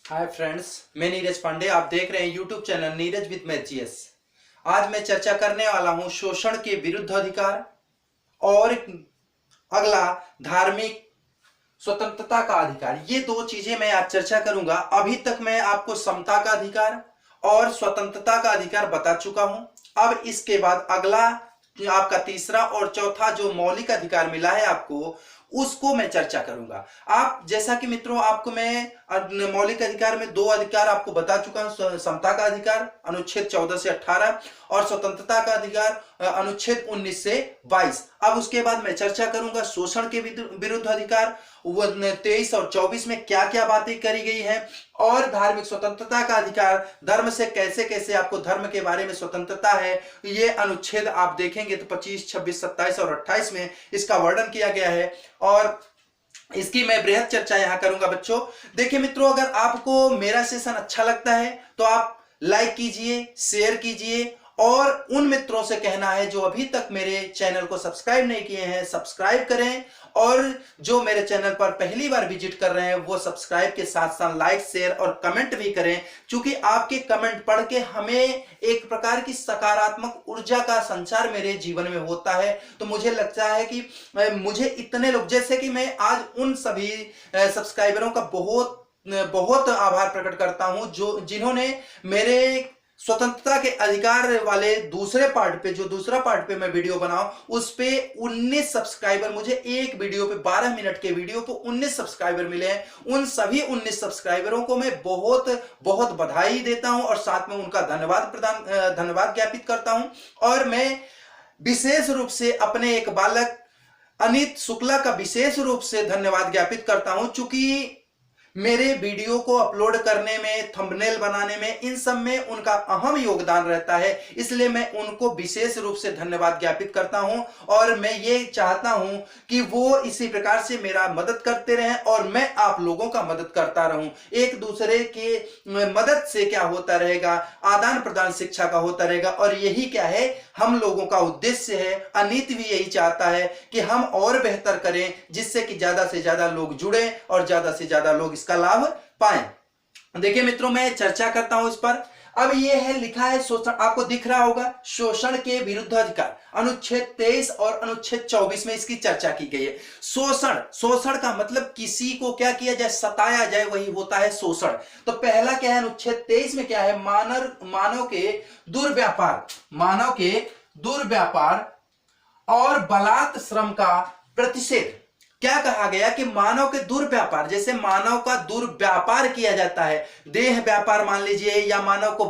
Hi friends, मैं नीरज पांडे। आप देख रहे हैं यूट्यूब चैनल नीरज विद मैथजीएस। आज मैं चर्चा करने वाला हूं शोषण के विरुद्ध अधिकार और अगला धार्मिक स्वतंत्रता का अधिकार। ये दो चीजें मैं आज चर्चा करूंगा। अभी तक मैं आपको समता का अधिकार और स्वतंत्रता का अधिकार बता चुका हूं। अब इसके बाद अगला आपका तीसरा और चौथा जो मौलिक अधिकार मिला है आपको, उसको मैं चर्चा करूंगा। आप जैसा कि मित्रों, आपको मैं मौलिक अधिकार में दो अधिकार आपको बता चुका हूं, समता का अधिकार अनुच्छेद 14 से 18 और स्वतंत्रता का अधिकार अनुच्छेद 19 से 22। अब उसके बाद मैं चर्चा करूंगा शोषण के विरुद्ध अधिकार 23 और 24 में क्या क्या बातें करी गई हैं, और धार्मिक स्वतंत्रता का अधिकार, धर्म से कैसे कैसे आपको धर्म के बारे में स्वतंत्रता है। ये अनुच्छेद आप देखेंगे तो 25, 26, 27 और 28 में इसका वर्णन किया गया है और इसकी मैं बृहद चर्चा यहां करूंगा। बच्चों देखिए मित्रों, अगर आपको मेरा सेशन अच्छा लगता है तो आप लाइक कीजिए, शेयर कीजिए और उन मित्रों से कहना है जो अभी तक मेरे चैनल को सब्सक्राइब नहीं किए हैं, सब्सक्राइब करें, और जो मेरे चैनल पर पहली बार विजिट कर रहे हैं वो सब्सक्राइब के साथ साथ लाइक, शेयर और कमेंट भी करें, क्योंकि आपके कमेंट पढ़ के हमें एक प्रकार की सकारात्मक ऊर्जा का संचार मेरे जीवन में होता है। तो मुझे लगता है कि मुझे इतने लोग, जैसे कि मैं आज उन सभी सब्सक्राइबरों का बहुत बहुत आभार प्रकट करता हूं जो जिन्होंने मेरे स्वतंत्रता के अधिकार वाले दूसरे पार्ट पे, जो दूसरा पार्ट पे मैं वीडियो बनाऊं, उस पे 19 सब्सक्राइबर, मुझे एक वीडियो पे 12 मिनट के वीडियो पे 19 सब्सक्राइबर मिले हैं। उन सभी 19 सब्सक्राइबरों को मैं बहुत बहुत बधाई देता हूं और साथ में उनका धन्यवाद ज्ञापित करता हूं। और मैं विशेष रूप से अपने एक बालक अनित शुक्ला का विशेष रूप से धन्यवाद ज्ञापित करता हूं, चूंकि मेरे वीडियो को अपलोड करने में, थंबनेल बनाने में, इन सब में उनका अहम योगदान रहता है। इसलिए मैं उनको विशेष रूप से धन्यवाद ज्ञापित करता हूं और मैं ये चाहता हूं कि वो इसी प्रकार से मेरा मदद करते रहें और मैं आप लोगों का मदद करता रहूं। एक दूसरे के मदद से क्या होता रहेगा, आदान प्रदान शिक्षा का होता रहेगा, और यही क्या है, हम लोगों का उद्देश्य है। अनित भी यही चाहता है कि हम और बेहतर करें, जिससे कि ज्यादा से ज्यादा लोग जुड़े और ज्यादा से ज्यादा लोग इसका लाभ पाएं। देखिए मित्रों, मैं चर्चा करता हूं इस पर। अब ये है, लिखा है शोषण, आपको दिख रहा होगा, शोषण के विरुद्ध अधिकार अनुच्छेद 23 और अनुच्छेद 24 में इसकी चर्चा की गई है। शोषण का मतलब किसी को क्या किया जाए, सताया जाए, वही होता है शोषण। तो पहला क्या है, अनुच्छेद 23 में क्या है, मानव के दुर्व्यापार और बलात् श्रम का प्रतिषेध। क्या कहा गया कि मानव के दुर्व्यापार, जैसे मानव का दुर्व्यापार किया जाता है, देह व्यापार मान लीजिए, या मानव को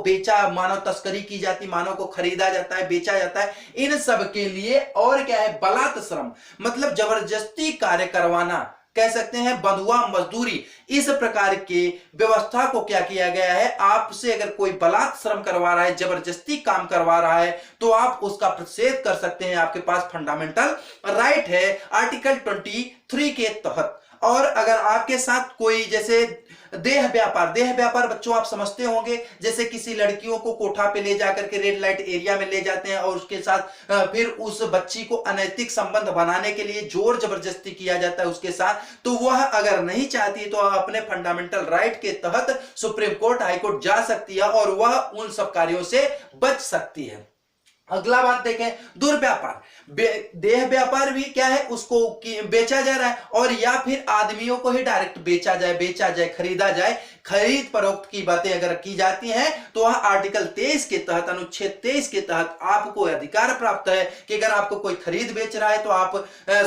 मानव तस्करी की जाती, मानव को खरीदा जाता है, बेचा जाता है, इन सब के लिए। और क्या है, बलात् श्रम मतलब जबरदस्ती कार्य करवाना, कह सकते हैं बंधुआ मजदूरी। इस प्रकार की व्यवस्था को क्या किया गया है, आपसे अगर कोई बलात् श्रम करवा रहा है, जबरदस्ती काम करवा रहा है, तो आप उसका प्रतिषेध कर सकते हैं। आपके पास फंडामेंटल राइट है आर्टिकल 23 के तहत। और अगर आपके साथ कोई, जैसे देह व्यापार बच्चों आप समझते होंगे, जैसे किसी लड़कियों को कोठा पे ले जाकर के रेड लाइट एरिया में ले जाते हैं और उसके साथ फिर उस बच्ची को अनैतिक संबंध बनाने के लिए जोर जबरदस्ती किया जाता है उसके साथ, तो वह अगर नहीं चाहती तो अपने फंडामेंटल राइट के तहत सुप्रीम कोर्ट, हाई कोर्ट जा सकती है और वह उन सब कार्यों से बच सकती है। अगला बात देखें, दुर्व्यापार, देह व्यापार भी क्या है, उसको बेचा जा रहा है, और या फिर आदमियों को ही डायरेक्ट बेचा जाए, खरीदा जाए। खरीद फरोख्त की बातें अगर की जाती हैं तो वह आर्टिकल 23 के तहत, अनुच्छेद 23 के तहत आपको अधिकार प्राप्त है कि अगर आपको कोई खरीद बेच रहा है तो आप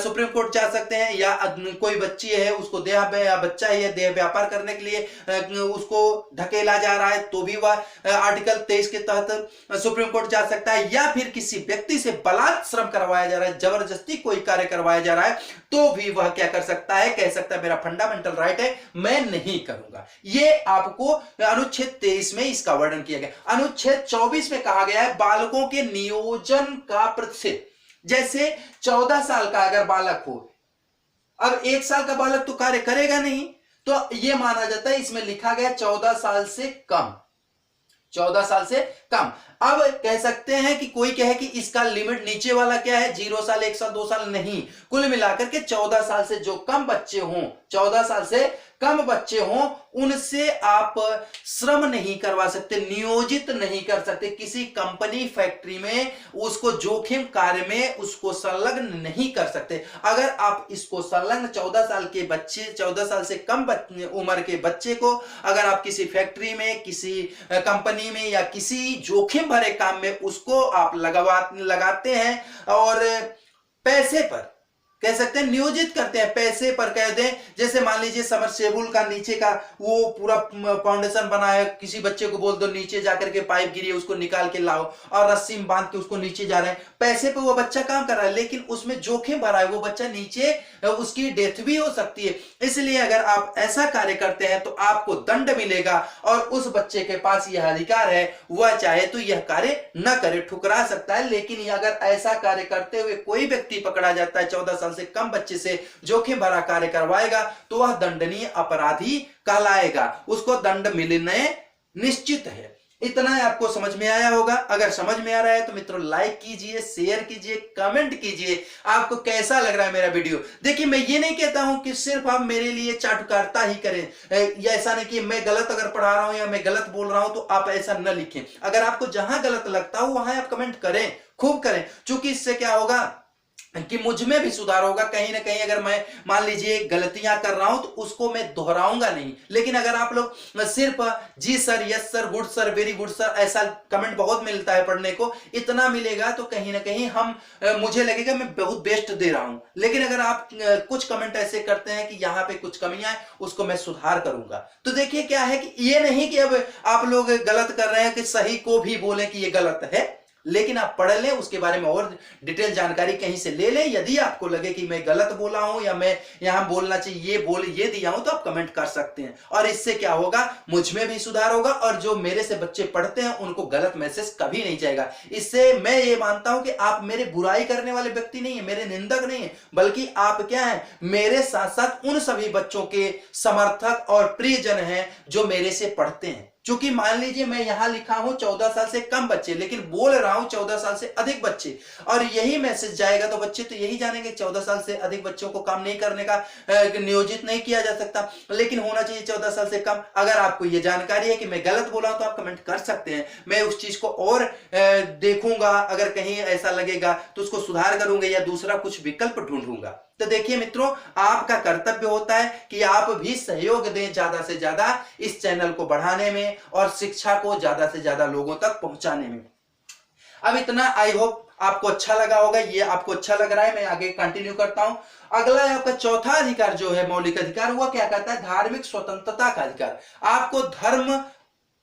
सुप्रीम कोर्ट जा सकते हैं, या कोई बच्ची है उसको बच्चा है देह व्यापार करने के लिए उसको ढकेला जा रहा है तो भी वह आर्टिकल 23 के तहत सुप्रीम कोर्ट जा सकता है, या फिर किसी व्यक्ति से बलात् श्रम करवाया जा रहा है, जबरदस्ती कोई कार्य करवाया जा रहा है, तो भी वह क्या कर सकता है, कह सकता है मेरा फंडामेंटल राइट है, मैं नहीं करूंगा। ये आपको अनुच्छेद 23 में इसका वर्णन किया गया। अनुच्छेद 24 में कहा गया है बालकों के नियोजन का प्रतिषेध। जैसे 14 साल का अगर बालक हो, अब 1 साल का बालक तो कार्य करेगा नहीं, तो यह माना जाता है, इसमें लिखा गया 14 साल से कम, 14 साल से कम। अब कह सकते हैं कि कोई कहे कि इसका लिमिट नीचे वाला क्या है, 0 साल, 1 साल, 2 साल, नहीं, कुल मिलाकर के 14 साल से जो कम बच्चे हों, 14 साल से कम बच्चे हों, उनसे आप श्रम नहीं करवा सकते, नियोजित नहीं कर सकते किसी कंपनी फैक्ट्री में, उसको जोखिम कार्य में उसको संलग्न नहीं कर सकते। अगर आप इसको संलग्न 14 साल के बच्चे, 14 साल से कम उम्र के बच्चे को अगर आप किसी फैक्ट्री में, किसी कंपनी में या किसी जोखिम भरे काम में उसको आप लगाते हैं और पैसे पर कह सकते हैं नियोजित करते हैं, पैसे पर कह दें, जैसे मान लीजिए समरसेबुल का नीचे का वो पूरा फाउंडेशन बना है, किसी बच्चे को बोल दो नीचे जाकर के पाइप गिरी है उसको निकाल के लाओ और रस्सी में बांध के उसको नीचे जा रहे हैं, पैसे पे वो बच्चा काम कर रहा है, लेकिन उसमें जोखिम भरा है, वो बच्चा नीचे उसकी डेथ भी हो सकती है। इसलिए अगर आप ऐसा कार्य करते हैं तो आपको दंड मिलेगा और उस बच्चे के पास यह अधिकार है, वह चाहे तो यह कार्य न करे, ठुकरा सकता है। लेकिन अगर ऐसा कार्य करते हुए कोई व्यक्ति पकड़ा जाता है, 14 साल से कम बच्चे से जोखिम भरा कार्य करवाएगा, तो वह दंडनीय अपराधी कहलाएगा, उसको दंड मिलने निश्चित है। इतना आपको समझ में आया होगा। अगर समझ में आ रहा है तो मित्रों लाइक कीजिए, शेयर कीजिए, कमेंट कीजिए, आपको कैसा लग रहा है मेरा वीडियो। देखिए मैं ये नहीं कहता हूं कि सिर्फ आप मेरे लिए चाटुकारिता ही करें, या ऐसा नहीं कि मैं गलत अगर पढ़ा रहा हूं या मैं गलत बोल रहा हूं तो आप ऐसा न लिखें। अगर आपको जहां गलत लगता हो वहां आप कमेंट करें, खूब करें, क्योंकि इससे क्या होगा कि मुझ में भी सुधार होगा। कहीं ना कहीं अगर मैं मान लीजिए गलतियां कर रहा हूं तो उसको मैं दोहराऊंगा नहीं। लेकिन अगर आप लोग सिर्फ जी sir, yes sir, good sir, very good sir, ऐसा कमेंट बहुत मिलता है पढ़ने को, इतना मिलेगा तो कहीं ना कहीं मुझे लगेगा मैं बहुत बेस्ट दे रहा हूं। लेकिन अगर आप कुछ कमेंट ऐसे करते हैं कि यहां पे कुछ कमियां हैं, उसको मैं सुधार करूंगा। तो देखिए क्या है कि ये नहीं कि अब आप लोग गलत कर रहे हैं कि सही को भी बोले कि ये गलत है, लेकिन आप पढ़ लें, उसके बारे में और डिटेल जानकारी कहीं से ले लें। यदि आपको लगे कि मैं गलत बोला हूं या मैं यहां बोलना चाहिए ये दिया हूं, तो आप कमेंट कर सकते हैं। और इससे क्या होगा, मुझ में भी सुधार होगा और जो मेरे से बच्चे पढ़ते हैं उनको गलत मैसेज कभी नहीं जाएगा। इससे मैं ये मानता हूं कि आप मेरे बुराई करने वाले व्यक्ति नहीं है, मेरे निंदक नहीं है, बल्कि आप क्या है, मेरे साथ साथ उन सभी बच्चों के समर्थक और प्रियजन हैं जो मेरे से पढ़ते हैं। क्योंकि मान लीजिए मैं यहां लिखा हूं 14 साल से कम बच्चे, लेकिन बोल रहा हूं 14 साल से अधिक बच्चे, और यही मैसेज जाएगा तो बच्चे तो यही जानेंगे 14 साल से अधिक बच्चों को काम नहीं करने का नियोजित नहीं किया जा सकता, लेकिन होना चाहिए 14 साल से कम। अगर आपको यह जानकारी है कि मैं गलत बोला तो आप कमेंट कर सकते हैं, मैं उस चीज को और देखूंगा, अगर कहीं ऐसा लगेगा तो उसको सुधार करूंगा या दूसरा कुछ विकल्प ढूंढूंगा। तो देखिए मित्रों, आपका कर्तव्य होता है कि आप भी सहयोग दें ज्यादा से ज्यादा इस चैनल को बढ़ाने में और शिक्षा को ज्यादा से ज्यादा लोगों तक पहुंचाने में। अब इतना, आई होप आपको अच्छा लगा होगा। ये आपको अच्छा लग रहा है, मैं आगे कंटिन्यू करता हूं। अगला आपका चौथा अधिकार जो है मौलिक अधिकार, वह क्या कहता है, धार्मिक स्वतंत्रता का अधिकार। आपको धर्म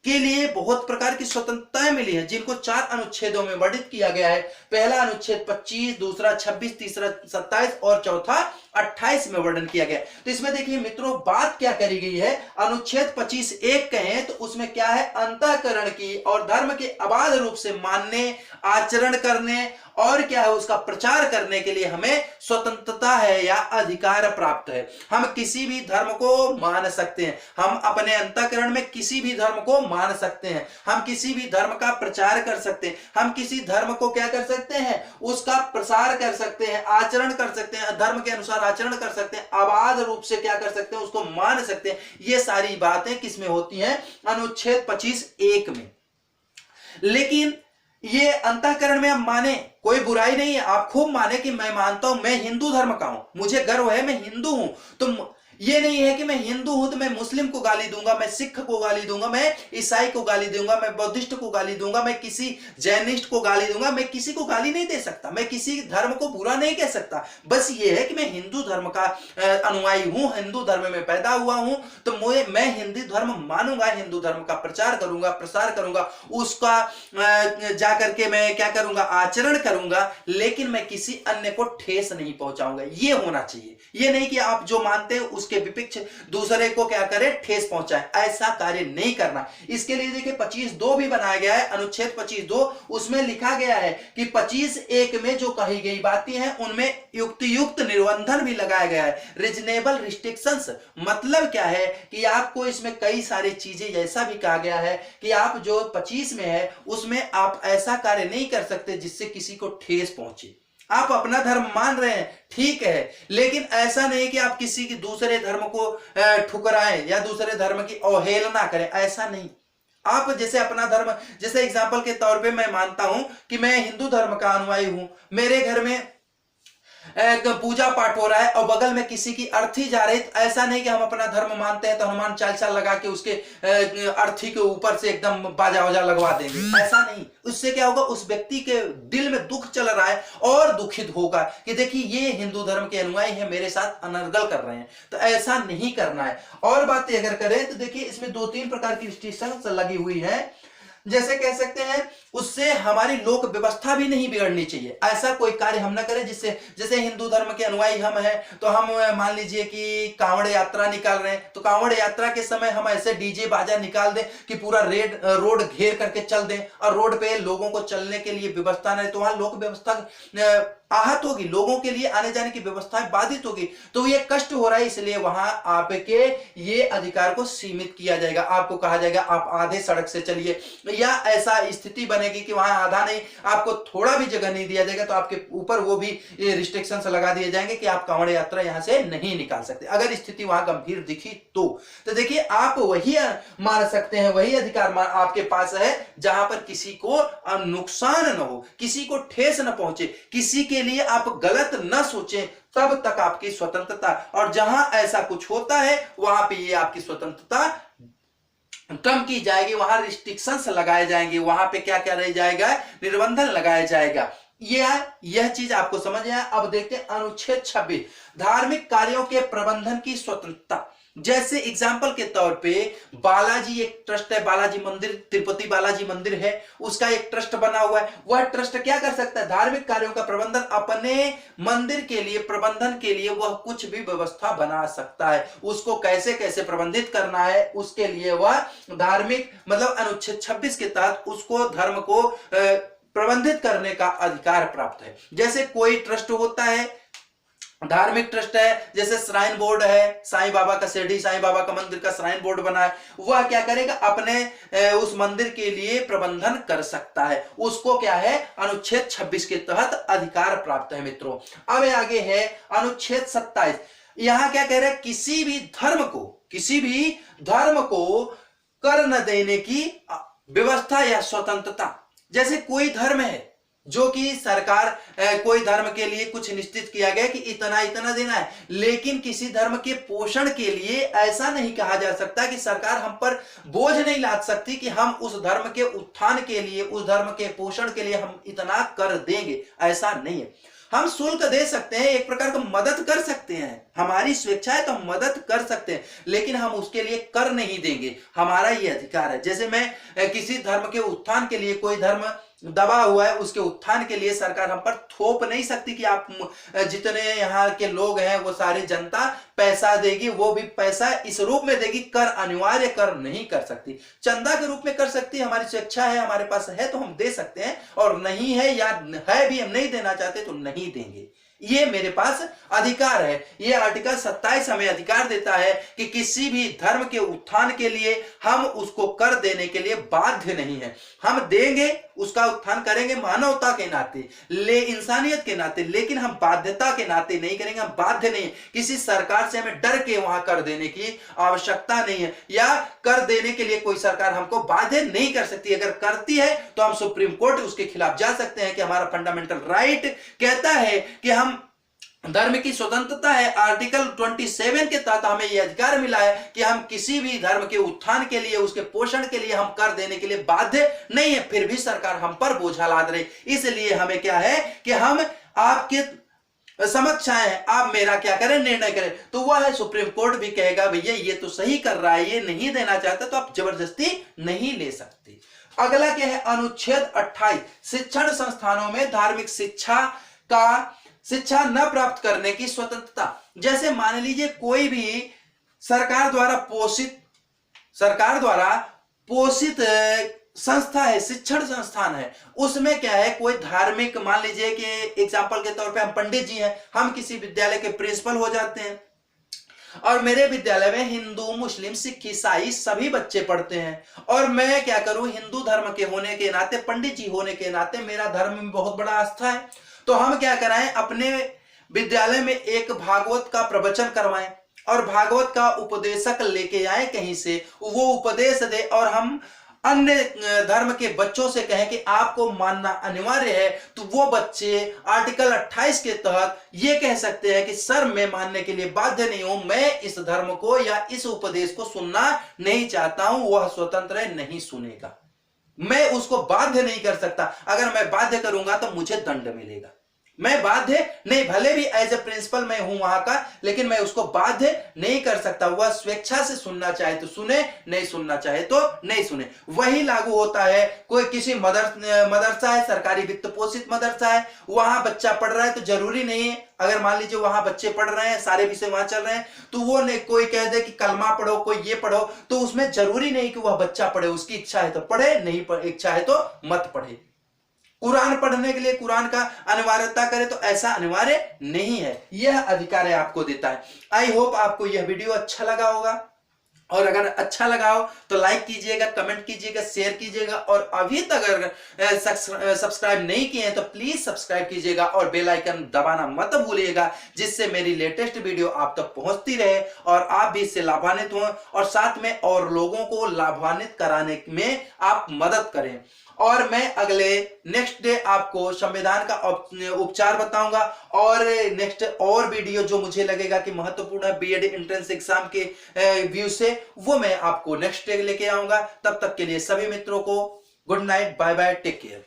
के लिए बहुत प्रकार की स्वतंत्रताएं मिली है, जिनको 4 अनुच्छेदों में वर्णित किया गया है। पहला अनुच्छेद 25, दूसरा 26, तीसरा 27 और चौथा 28 में वर्णन किया गया। तो इसमें देखिए मित्रों, बात क्या करी गई है, अनुच्छेद 25 एक कहें तो उसमें क्या है, अंतःकरण की और धर्म के अबाध रूप से मानने, आचरण करने और क्या है उसका प्रचार करने के लिए हमें स्वतंत्रता है या अधिकार प्राप्त है। हम किसी भी धर्म को मान सकते हैं, हम अपने अंतःकरण में किसी भी धर्म को मान सकते हैं, हम किसी भी धर्म का प्रचार कर सकते हैं, हम किसी धर्म को क्या कर सकते हैं, उसका प्रसार कर सकते हैं, आचरण कर सकते हैं, धर्म के अनुसार आचरण कर सकते हैं, अबाध रूप से क्या कर सकते हैं, उसको मान सकते हैं। ये सारी बातें किसमें होती हैं, अनुच्छेद 25(1) में। लेकिन ये अंतःकरण में आप माने, कोई बुराई नहीं है, आप खूब माने कि मैं मानता हूं, मैं हिंदू धर्म का हूं, मुझे गर्व है मैं हिंदू हूं। तो ये नहीं है कि मैं हिंदू हूं तो मैं मुस्लिम को गाली दूंगा, मैं सिख को गाली दूंगा, मैं ईसाई को गाली दूंगा, मैं बौद्धिस्ट को गाली दूंगा, मैं किसी जैनिस्ट को गाली दूंगा। मैं किसी को गाली नहीं दे सकता, मैं किसी धर्म को बुरा नहीं कह सकता। बस ये है कि मैं हिंदू धर्म का अनुयायी हूं, हिंदू धर्म में पैदा हुआ हूं, तो मैं हिंदू धर्म मानूंगा, हिंदू धर्म का प्रचार करूंगा, प्रसार करूंगा, उसका जाकर के मैं क्या करूंगा, आचरण करूंगा, लेकिन मैं किसी अन्य को ठेस नहीं पहुंचाऊंगा। ये होना चाहिए। ये नहीं कि आप जो मानते हैं उसके विपक्ष दूसरे को क्या करे, ठेस पहुंचाए, ऐसा कार्य नहीं करना। इसके लिए देखिए 25(2) भी बनाया गया है, अनुच्छेद 25(2), उसमें लिखा गया है कि 25(1) में जो कही गई बातें हैं उनमें युक्त निर्बंधन भी लगाया गया है, रीजनेबल रिस्ट्रिक्शंस। मतलब क्या है कि आपको इसमें कई सारी चीजें ऐसा भी कहा गया है कि आप जो 25 में है उसमें आप ऐसा कार्य नहीं कर सकते जिससे किसी को ठेस पहुंचे। आप अपना धर्म मान रहे हैं, ठीक है, लेकिन ऐसा नहीं कि आप किसी की दूसरे धर्म को ठुकराएं या दूसरे धर्म की अवहेलना करें, ऐसा नहीं। आप जैसे अपना धर्म, जैसे एग्जाम्पल के तौर पे मैं मानता हूं कि मैं हिंदू धर्म का अनुयायी हूं, मेरे घर में पूजा पाठ हो रहा है और बगल में किसी की अर्थी जा रही, तो ऐसा नहीं कि हम अपना धर्म मानते हैं तो हनुमान चालीसा लगा के उसके अर्थी के ऊपर से एकदम बाजा वाजा लगवा देंगे, ऐसा नहीं। उससे क्या होगा, उस व्यक्ति के दिल में दुख चल रहा है और दुखित होगा कि देखिए ये हिंदू धर्म के अनुयायी हैं, मेरे साथ अनर्गल कर रहे हैं, तो ऐसा नहीं करना है। और बातें अगर करें तो देखिए इसमें 2-3 प्रकार की रिस्ट्रिक्शंस लगी हुई है, जैसे कह सकते हैं उससे हमारी लोक व्यवस्था भी नहीं बिगड़नी चाहिए। ऐसा कोई कार्य हम ना करें जिससे, जैसे हिंदू धर्म के अनुयायी हम हैं तो हम मान लीजिए कि कांवड़ यात्रा निकाल रहे हैं, तो कांवड़ यात्रा के समय हम ऐसे डीजे बाजा निकाल दें कि पूरा रोड घेर करके चल दें और रोड पे लोगों को चलने के लिए व्यवस्था नहीं, तो वहां लोक व्यवस्था आहत होगी, लोगों के लिए आने जाने की व्यवस्था बाधित होगी, तो ये कष्ट हो रहा है, इसलिए वहां आपके ये अधिकार को सीमित किया जाएगा। आपको कहा जाएगा आप आधे सड़क से चलिए, या ऐसा स्थिति बनेगी कि वहां आधा नहीं, आपको थोड़ा भी जगह नहीं दिया जाएगा तो आपके ऊपर वो भी रिस्ट्रिक्शंस लगा दिए जाएंगे कि आप कांवड़ यात्रा यहां से नहीं निकाल सकते, अगर स्थिति वहां गंभीर दिखी तो देखिए आप वही मार सकते हैं, वही अधिकार आपके पास है जहां पर किसी को नुकसान न हो, किसी को ठेस न पहुंचे, किसी के लिए आप गलत न सोचें, तब तक आपकी स्वतंत्रता। और जहां ऐसा कुछ होता है वहां पे ये आपकी स्वतंत्रता कम की जाएगी, वहां रिस्ट्रिक्शंस लगाए जाएंगे, वहां पे क्या क्या रह जाएगा, निर्बंधन लगाया जाएगा। यह चीज आपको समझ आया। अब देखते हैं अनुच्छेद 26, धार्मिक कार्यों के प्रबंधन की स्वतंत्रता। जैसे एग्जाम्पल के तौर पे बालाजी एक ट्रस्ट है, बालाजी मंदिर, तिरुपति बालाजी मंदिर है, उसका एक ट्रस्ट बना हुआ है, वह ट्रस्ट क्या कर सकता है, धार्मिक कार्यों का प्रबंधन, अपने मंदिर के लिए प्रबंधन के लिए वह कुछ भी व्यवस्था बना सकता है। उसको कैसे कैसे प्रबंधित करना है उसके लिए वह धार्मिक मतलब अनुच्छेद 26 के तहत उसको धर्म को प्रबंधित करने का अधिकार प्राप्त है। जैसे कोई ट्रस्ट होता है, धार्मिक ट्रस्ट है, जैसे श्राइन बोर्ड है, साईं बाबा का, शिरडी साईं बाबा का मंदिर का श्राइन बोर्ड बना है, वह क्या करेगा, अपने उस मंदिर के लिए प्रबंधन कर सकता है, उसको क्या है, अनुच्छेद 26 के तहत अधिकार प्राप्त है मित्रों। अब आगे है अनुच्छेद 27, यहां क्या कह रहे हैं, किसी भी धर्म को कर न देने की व्यवस्था या स्वतंत्रता। जैसे कोई धर्म है जो कि सरकार कोई धर्म के लिए कुछ निश्चित किया गया कि इतना इतना देना है, लेकिन किसी धर्म के पोषण के लिए ऐसा नहीं कहा जा सकता कि सरकार हम पर बोझ नहीं लाद सकती कि हम उस धर्म के उत्थान के लिए, उस धर्म के पोषण के लिए हम इतना कर देंगे, ऐसा नहीं है। हम शुल्क दे सकते हैं, एक प्रकार का मदद कर सकते हैं, हमारी स्वेच्छा है तो हम मदद कर सकते हैं, लेकिन हम उसके लिए कर नहीं देंगे, हमारा ये अधिकार है। जैसे मैं किसी धर्म के उत्थान के लिए, कोई धर्म दबा हुआ है उसके उत्थान के लिए सरकार हम पर थोप नहीं सकती कि आप जितने यहाँ के लोग हैं वो सारी जनता पैसा देगी, वो भी पैसा इस रूप में देगी, कर अनिवार्य कर नहीं कर सकती, चंदा के रूप में कर सकती है, हमारी स्वेच्छा है, हमारे पास है तो हम दे सकते हैं, और नहीं है या है भी हम नहीं देना चाहते तो नहीं देंगे, ये मेरे पास अधिकार है। ये आर्टिकल 27 हमें अधिकार देता है कि किसी भी धर्म के उत्थान के लिए हम उसको कर देने के लिए बाध्य नहीं है, हम देंगे, उसका उत्थान करेंगे मानवता के नाते, इंसानियत के नाते, लेकिन हम बाध्यता के नाते नहीं करेंगे, हम बाध्य नहीं, किसी सरकार से हमें डर के वहां कर देने की आवश्यकता नहीं है, या कर देने के लिए कोई सरकार हमको बाध्य नहीं कर सकती। अगर करती है तो हम सुप्रीम कोर्ट उसके खिलाफ जा सकते हैं कि हमारा फंडामेंटल राइट कहता है कि हम धर्म की स्वतंत्रता है, आर्टिकल 27 के तहत हमें यह अधिकार मिला है कि हम किसी भी धर्म के उत्थान के लिए, उसके पोषण के लिए हम कर देने के लिए बाध्य नहीं है, फिर भी सरकार हम पर बोझा लाद रही, इसलिए हमें क्या है कि हम आपके समक्ष आए हैं, आप मेरा क्या करें, निर्णय करें, तो वह है सुप्रीम कोर्ट भी कहेगा भैया ये तो सही कर रहा है, ये नहीं देना चाहता तो आप जबरदस्ती नहीं ले सकते। अगला क्या है, अनुच्छेद 28, शिक्षण संस्थानों में धार्मिक शिक्षा न प्राप्त करने की स्वतंत्रता। जैसे मान लीजिए कोई भी सरकार द्वारा पोषित संस्था है, शिक्षण संस्थान है। उसमें क्या है, कोई धार्मिक, मान लीजिए कि एग्जाम्पल के तौर पे हम पंडित जी हैं, हम किसी विद्यालय के प्रिंसिपल हो जाते हैं और मेरे विद्यालय में हिंदू, मुस्लिम, सिख, ईसाई सभी बच्चे पढ़ते हैं और मैं क्या करूं, हिंदू धर्म के होने के नाते, पंडित जी होने के नाते मेरा धर्म में बहुत बड़ा आस्था है, तो हम क्या कराएं, अपने विद्यालय में एक भागवत का प्रवचन करवाएं और भागवत का उपदेशक लेके आए कहीं से, वो उपदेश दे और हम अन्य धर्म के बच्चों से कहें कि आपको मानना अनिवार्य है, तो वो बच्चे आर्टिकल 28 के तहत ये कह सकते हैं कि सर मैं मानने के लिए बाध्य नहीं हूं, मैं इस धर्म को या इस उपदेश को सुनना नहीं चाहता हूं, वह स्वतंत्र है, नहीं सुनेगा। मैं उसको बाध्य नहीं कर सकता, अगर मैं बाध्य करूंगा तो मुझे दंड मिलेगा। मैं बाध्य नहीं, भले भी एज ए प्रिंसिपल मैं हूं वहां का, लेकिन मैं उसको बाध्य नहीं कर सकता। वह स्वेच्छा से सुनना चाहे तो सुने, नहीं सुनना चाहे तो नहीं सुने। वही लागू होता है, कोई किसी मदरसा है, सरकारी वित्त पोषित मदरसा है, वहां बच्चा पढ़ रहा है तो जरूरी नहीं है, अगर मान लीजिए वहां बच्चे पढ़ रहे हैं, सारे विषय वहां चल रहे हैं, तो वो नहीं कोई कह दे कि कलमा पढ़ो, कोई ये पढ़ो, तो उसमें जरूरी नहीं कि वह बच्चा पढ़े, उसकी इच्छा है तो पढ़े, नहीं इच्छा है तो मत पढ़े। कुरान पढ़ने के लिए कुरान का अनिवार्यता करे तो ऐसा अनिवार्य नहीं है, यह अधिकार आपको देता है। आई होप आपको यह वीडियो अच्छा लगा होगा, और अगर अच्छा लगा हो तो लाइक कीजिएगा, कमेंट कीजिएगा, शेयर कीजिएगा, और अभी तक अगर सब्सक्राइब नहीं किए हैं तो प्लीज सब्सक्राइब कीजिएगा और बेल आइकन दबाना मत भूलिएगा, जिससे मेरी लेटेस्ट वीडियो आप तक पहुंचती रहे और आप भी इससे लाभान्वित हों और साथ में और लोगों को लाभान्वित कराने में आप मदद करें। और मैं अगले नेक्स्ट डे आपको संविधान का उपचार बताऊंगा और नेक्स्ट और वीडियो जो मुझे लगेगा कि महत्वपूर्ण है बीएड एंट्रेंस एग्जाम के व्यू से, वो मैं आपको नेक्स्ट डे लेके आऊंगा। तब तक के लिए सभी मित्रों को good night, bye bye, take care.